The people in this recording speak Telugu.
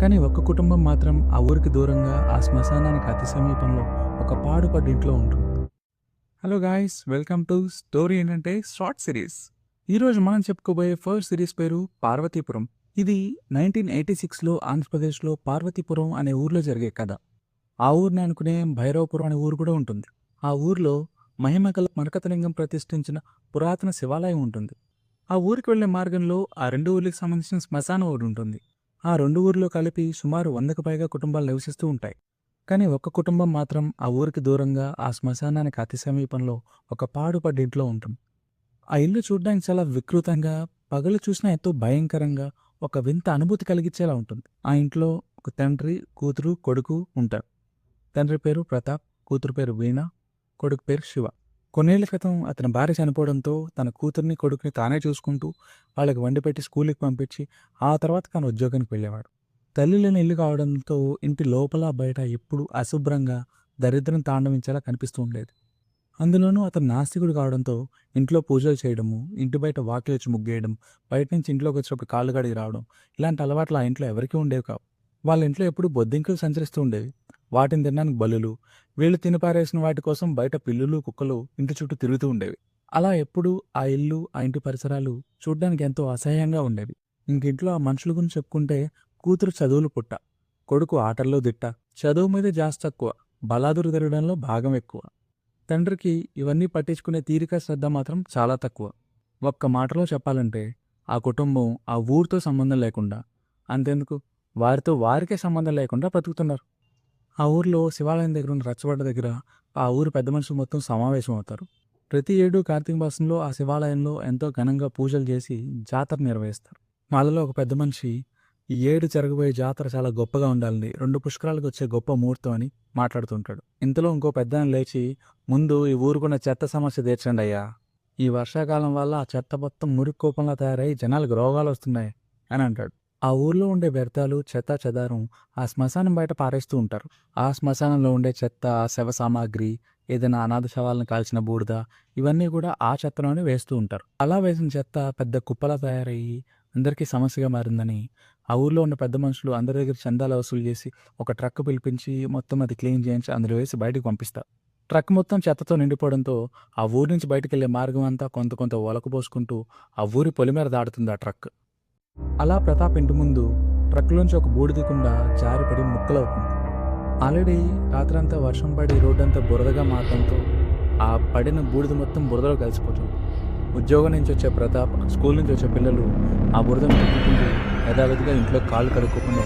కానీ ఒక్క కుటుంబం మాత్రం ఆ ఊరికి దూరంగా ఆ శ్మశానానికి అతి సమీపంలో ఒక పాడుపడ్డ ఇంట్లో ఉంటుంది. Hello guys, welcome to story ఏంటంటే షార్ట్ సిరీస్. ఈరోజు మనం చెప్పుకోబోయే ఫస్ట్ సిరీస్ పేరు పార్వతీపురం. ఇది 1986లో ఆంధ్రప్రదేశ్లో పార్వతీపురం అనే ఊర్లో జరిగే కథ. ఆ ఊరిని అనుకునే భైరవపురం అనే ఊరు కూడా ఉంటుంది. ఆ ఊర్లో మహిమగల మరకతలింగం ప్రతిష్ఠించిన పురాతన శివాలయం ఉంటుంది. ఆ ఊరికి వెళ్లే మార్గంలో ఆ రెండు ఊర్లకు సంబంధించిన శ్మశానం ఒకటి ఉంటుంది. ఆ రెండు ఊర్లో కలిపి సుమారు 100కు పైగా కుటుంబాలు నివసిస్తూ ఉంటాయి. కానీ ఒక్క కుటుంబం మాత్రం ఆ ఊరికి దూరంగా ఆ శ్మశానానికి అతి సమీపంలో ఒక పాడుపడ్డ ఇంట్లో ఉంటుంది. ఆ ఇల్లు చూడ్డానికి చాలా వికృతంగా, పగలు చూసినా ఎంతో భయంకరంగా, ఒక వింత అనుభూతి కలిగించేలా ఉంటుంది. ఆ ఇంట్లో ఒక తండ్రి, కూతురు, కొడుకు ఉంటారు. తండ్రి పేరు ప్రతాప్, కూతురు పేరు వీణ, కొడుకు పేరు శివ. కొన్నేళ్ల క్రితం అతని భార్య చనిపోవడంతో తన కూతుర్ని, కొడుకుని తానే చూసుకుంటూ వాళ్ళకి వండి పెట్టి స్కూల్కి పంపించి ఆ తర్వాత తన ఉద్యోగానికి వెళ్ళేవాడు. తల్లి లేని ఇల్లు కావడంతో ఇంటి లోపల బయట ఎప్పుడూ అశుభ్రంగా, దరిద్రం తాండవించేలా కనిపిస్తూ ఉండేది. అందులోనూ అతను నాస్తికుడు కావడంతో ఇంట్లో పూజలు చేయడము, ఇంటి బయట వాకిలి ముగ్గేయడం, బయట నుంచి ఇంట్లోకి వచ్చినప్పుడు కాళ్ళు కడిగి రావడం, ఇలాంటి అలవాట్లు ఆ ఇంట్లో ఎవరికీ ఉండేవి కావు. వాళ్ళ ఇంట్లో ఎప్పుడూ బొద్దింకలు సంచరిస్తూ ఉండేవి. వాటిని తినడానికి బల్లులు, వీళ్ళు తినిపారేసిన వాటి కోసం బయట పిల్లులు, కుక్కలు ఇంటి చుట్టూ తిరుగుతూ ఉండేవి. అలా ఎప్పుడూ ఆ ఇల్లు, ఆ ఇంటి పరిసరాలు చూడ్డానికి ఎంతో అసహ్యంగా ఉండేవి. ఇంట్లో ఆ మనుషుల గురించి చెప్పుకుంటే కూతురు చదువులు పుట్ట, కొడుకు ఆటల్లో దిట్ట, చదువు మీద జాస్ తక్కువ, బలాదురు తిరగడంలో భాగం ఎక్కువ. తండ్రికి ఇవన్నీ పట్టించుకునే తీరిక, శ్రద్ధ మాత్రం చాలా తక్కువ. ఒక్క మాటలో చెప్పాలంటే ఆ కుటుంబం ఆ ఊరితో సంబంధం లేకుండా, అంతెందుకు వారితో వారికే సంబంధం లేకుండా బ్రతుకుతున్నారు. ఆ ఊర్లో శివాలయం దగ్గర ఉన్న రచ్చబండ దగ్గర ఆ ఊరు పెద్ద మనుషులు మొత్తం సమావేశం అవుతారు. ప్రతి ఏడు కార్తీక మాసంలో ఆ శివాలయంలో ఎంతో ఘనంగా పూజలు చేసి జాతర నిర్వహిస్తారు. వాళ్ళలో ఒక పెద్ద మనిషి ఈ ఏడు జరగబోయే జాతర చాలా గొప్పగా ఉండాలని, 2 పుష్కరాలకు వచ్చే గొప్ప ముహూర్తం అని మాట్లాడుతుంటాడు. ఇంతలో ఇంకో పెద్ద లేచి, ముందు ఈ ఊరుకున్న చెత్త సమస్య తీర్చండి అయ్యా, ఈ వర్షాకాలం వల్ల ఆ చెత్త మొత్తం మురికి కోపంలా తయారై జనాలకు రోగాలు వస్తున్నాయి అని అంటాడు. ఆ ఊర్లో ఉండే వ్యర్థాలు, చెత్త చెదారం ఆ శ్మశానం బయట పారేస్తూ ఉంటారు. ఆ శ్మశానంలో ఉండే చెత్త, శవ సామాగ్రి, ఏదైనా అనాథ శవాలను కాల్చిన బూడిద, ఇవన్నీ కూడా ఆ చెత్తలోనే వేస్తూ ఉంటారు. అలా వేసిన చెత్త పెద్ద కుప్పలా తయారయ్యి అందరికీ సమస్యగా మారిందని ఆ ఊర్లో ఉన్న పెద్ద మనుషులు అందరి దగ్గర చందాలు వసూలు చేసి ఒక ట్రక్ పిలిపించి మొత్తం అది క్లీన్ చేయించి అందులో వేసి బయటకు పంపిస్తారు. ట్రక్ మొత్తం చెత్తతో నిండిపోవడంతో ఆ ఊరి నుంచి బయటకు వెళ్లే మార్గం అంతా కొంత కొంత ఒలకబోసుకుంటూ ఆ ఊరి పొలిమేర దాటుతుంది ఆ ట్రక్. అలా ప్రతాప్ ఇంటి ముందు ట్రక్లోంచి ఒక బూడిద కుండ జారిపడి ముక్కలవుతుంది. ఆల్రెడీ రాత్రంతా వర్షం పడి రోడ్డంతా బురదగా మారడంతో ఆ పడిన బూడిద మొత్తం బురదలో కలిసిపోతుంది. ఉద్యోగం నుంచి వచ్చే ప్రతాప్, స్కూల్ నుంచి వచ్చే పిల్లలు ఆ బురదను తిట్టుకుంటూ యథావిధిగా ఇంట్లో కాళ్ళు కడుక్కోకుండా